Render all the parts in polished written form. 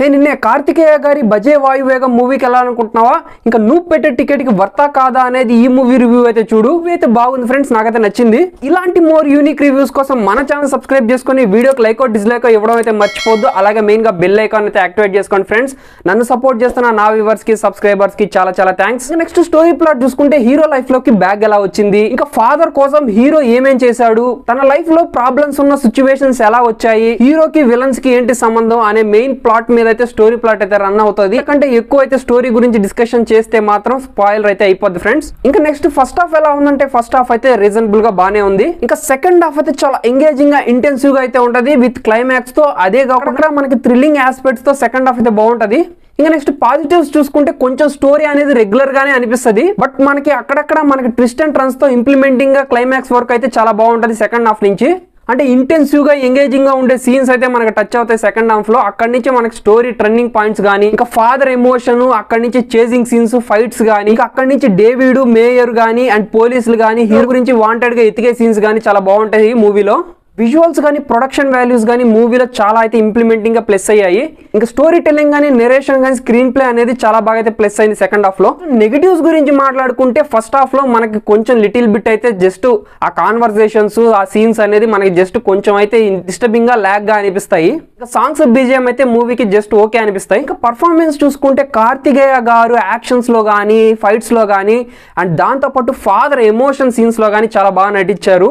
హే నిన్నే కార్తికేయ గారి బజే వాయువేగం మూవీకి వెళ్ళాలనుకుంటున్నావా? ఇంకా నువ్వు పెట్టే టికెట్ కి వర్తా కాదా అనేది ఈ మూవీ రివ్యూ అయితే చూడు. అయితే బాగుంది ఫ్రెండ్స్, నాకైతే నచ్చింది. ఇలాంటి మోర్ యూనిక్ రివ్యూస్ కోసం మన ఛానల్ సబ్స్క్రైబ్ చేసుకొని వీడియోకి లైక్ డిస్లైక్ ఇవ్వడం అయితే మర్చిపోద్దు. అలాగే మెయిన్ గా బెల్ ఐకాన్ అయితే యాక్టివేట్ చేసుకోండి ఫ్రెండ్స్. నన్ను సపోర్ట్ చేస్తున్న నా వ్యూవర్స్ కి సబ్స్క్రైబర్స్ కి చాలా చాలా థ్యాంక్స్. నెక్స్ట్ స్టోరీ ప్లాట్ చూసుకుంటే హీరో లైఫ్ లోకి బ్యాగ్ ఎలా వచ్చింది, ఇంకా ఫాదర్ కోసం హీరో ఏమేం చేశాడు, తన లైఫ్ లో ప్రాబ్లమ్స్ ఉన్న సిచ్యువేషన్స్ ఎలా వచ్చాయి, హీరోకి విలన్స్ కి ఏంటి సంబంధం అనే మెయిన్ ప్లాట్ మీద అయితే స్టోరీ ప్లాట్ అయితే రన్ అవుతుంది. ఎందుకంటే ఎక్కువ అయితే స్టోరీ గురించి డిస్కషన్ చేస్తే మాత్రం స్పాయిలర్ అయితే అయిపోద్ది ఫ్రెండ్స్. ఇంకా నెక్స్ట్ ఫస్ట్ హాఫ్ ఎలా ఉందంటే ఫస్ట్ హాఫ్ అయితే రీజనబుల్ గా బానే ఉంది. ఇంకా సెకండ్ హాఫ్ అయితే చాలా ఎంగేజింగ్ గా ఇంటెన్సివ్ గా అయితే ఉంటది విత్ క్లైమాక్స్ తో. అదే కాకుండా మనకి థ్రిల్లింగ్ ఆస్పెక్ట్స్ తో సెకండ్ హాఫ్ అయితే బాగుంటది. ఇంకా నెక్స్ట్ పాజిటివ్స్ చూసుకుంటే కొంచెం స్టోరీ అనేది రెగ్యులర్ గానే అనిపిస్తుంది, బట్ మనకి అక్కడక్కడ మనకి ట్విస్ట్ అండ్ టర్న్స్ తో ఇంప్లిమెంటింగ్ గా క్లైమాక్స్ వర్క్ అయితే చాలా బాగుంటది సెకండ్ హాఫ్ నుంచి. అంటే ఇంటెన్సివ్ గా ఎంగేజింగ్ గా ఉండే సీన్స్ అయితే మనకి టచ్ అవుతాయి సెకండ్ హాఫ్ లో. అక్కడి నుంచి మనకి స్టోరీ టర్నింగ్ పాయింట్స్ గానీ, ఇంకా ఫాదర్ ఎమోషన్, అక్కడి నుంచి చేజింగ్ సీన్స్, ఫైట్స్ గానీ, ఇంకా అక్కడి నుంచి డేవిడ్ మేయర్ గానీ అండ్ పోలీసులు గానీ హీరో గురించి వాంటెడ్ గా ఎతికే సీన్స్ గానీ చాలా బాగుంటాయి మూవీలో. విజువల్స్ కానీ ప్రొడక్షన్ వాల్యూస్ కానీ మూవీలో చాలా అయితే ఇంప్లిమెంటింగ్ గా ప్లస్ అయ్యాయి. ఇంకా స్టోరీ టెల్లింగ్ కానీ నెరేషన్ కానీ స్క్రీన్ ప్లే అనేది చాలా బాగా అయితే ప్లస్ అయింది సెకండ్ హాఫ్ లో. నెగిటివ్స్ గురించి మాట్లాడుకుంటే ఫస్ట్ హాఫ్ లో మనకి కొంచెం లిటిల్ బిట్ అయితే జస్ట్ ఆ కాన్వర్సేషన్స్ ఆ సీన్స్ అనేది మనకి జస్ట్ కొంచెం అయితే డిస్టర్బింగ్ గా లాగ్ గా అనిపిస్తాయి. ఇంకా సాంగ్స్ బీజిఎం అయితే మూవీకి జస్ట్ ఓకే అనిపిస్తాయి. ఇంకా పర్ఫార్మెన్స్ చూసుకుంటే కార్తికేయ గారు యాక్షన్స్ లో కానీ ఫైట్స్ లో కానీ అండ్ దాంతోపాటు ఫాదర్ ఎమోషన్ సీన్స్ లో కానీ చాలా బాగా నటించారు.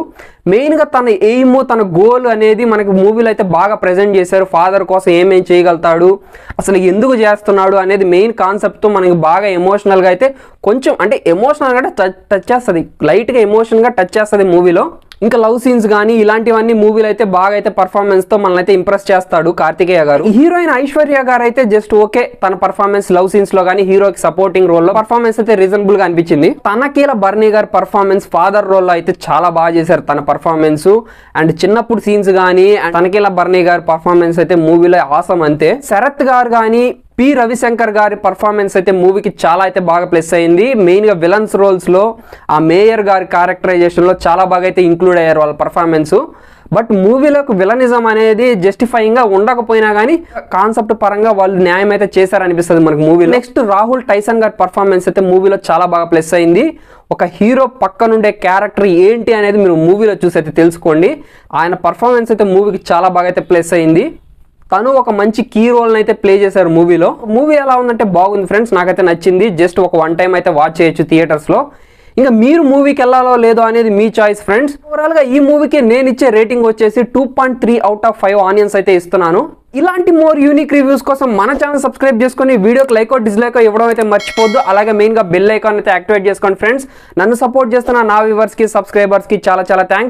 మెయిన్ గా తన ఎయిమ్ తన గోల్ అనేది మనకి మూవీలో అయితే బాగా ప్రెజెంట్ చేశారు. ఫాదర్ కోసం ఏమేం చేయగలుగుతాడు, అసలు ఎందుకు చేస్తున్నాడు అనేది మెయిన్ కాన్సెప్ట్ తో మనకి బాగా ఎమోషనల్ గా అయితే కొంచెం అంటే ఎమోషనల్ గా టచ్ చేస్తుంది, లైట్ గా ఎమోషన్ గా టచ్ చేస్తుంది మూవీలో. ఇంకా లవ్ సీన్స్ కానీ ఇలాంటివన్నీ మూవీలో అయితే బాగా అయితే పర్ఫార్మెన్స్ తో మనల్ని అయితే ఇంప్రెస్ చేస్తాడు కార్తికేయ గారు. హీరోయిన్ ఐశ్వర్య గారు అయితే జస్ట్ ఓకే, తన పర్ఫార్మెన్స్ లవ్ సీన్స్ లో కానీ హీరోకి సపోర్టింగ్ రోల్ లో పర్ఫార్మెన్స్ అయితే రీజనబుల్ గా అనిపించింది. తనకీల బర్నీ గారి పర్ఫార్మెన్స్ ఫాదర్ రోల్ లో అయితే చాలా బాగా చేశారు తన పర్ఫార్మెన్స్. అండ్ చిన్నప్పుడు సీన్స్ కానీ తనకీల బర్నీ గారి పర్ఫార్మెన్స్ అయితే మూవీలో ఆసం అంతే. శరత్ గారు కానీ పి రవిశంకర్ గారి పర్ఫార్మెన్స్ అయితే మూవీకి చాలా అయితే బాగా ప్లస్ అయింది. మెయిన్గా విలన్స్ రోల్స్ లో ఆ మేయర్ గారి క్యారెక్టరైజేషన్ లో చాలా బాగా అయితే ఇంక్లూడ్ అయ్యారు వాళ్ళ పర్ఫార్మెన్స్. బట్ మూవీలోకి విలనిజం అనేది జస్టిఫైయింగ్ గా ఉండకపోయినా కానీ కాన్సెప్ట్ పరంగా వాళ్ళు న్యాయం అయితే చేశారనిపిస్తుంది మనకి మూవీలో. నెక్స్ట్ రాహుల్ టైసన్ గారి పర్ఫార్మెన్స్ అయితే మూవీలో చాలా బాగా ప్లస్ అయింది. ఒక హీరో పక్కనుండే క్యారెక్టర్ ఏంటి అనేది మీరు మూవీలో చూసి అయితే తెలుసుకోండి. ఆయన పర్ఫార్మెన్స్ అయితే మూవీకి చాలా బాగా అయితే ప్లస్ అయింది. తను ఒక మంచి కీ రోల్ అయితే ప్లే చేశారు మూవీలో. మూవీ ఎలా ఉందంటే బాగుంది ఫ్రెండ్స్, నాకైతే నచ్చింది. జస్ట్ ఒక వన్ టైం అయితే వాచ్ చేయొచ్చు థియేటర్స్ లో. ఇంకా మీరు మూవీకి వెళ్ళాలో లేదో అనేది మీ చాయిస్ ఫ్రెండ్స్. ఓవరాల్ గా ఈ మూవీకి నేను ఇచ్చే రేటింగ్ వచ్చేసి 2.3 out of 5 ఆనియన్స్ అయితే ఇస్తున్నాను. ఇలాంటి మోర్ యూనిక్ రివ్యూస్ కోసం మన ఛానల్ సబ్స్క్రైబ్ చేసుకొని వీడియోకి లైక్ డిస్లైక్ ఇవ్వడం అయితే మర్చిపోద్దు. అలాగే మెయిన్ గా బెల్ ఐకాన్ అయితే యాక్టివేట్ చేసుకోండి ఫ్రెండ్స్. నన్ను సపోర్ట్ చేస్తున్న నా వ్యూవర్స్ కి సబ్స్క్రైబర్స్ కి చాలా చాలా థ్యాంక్స్.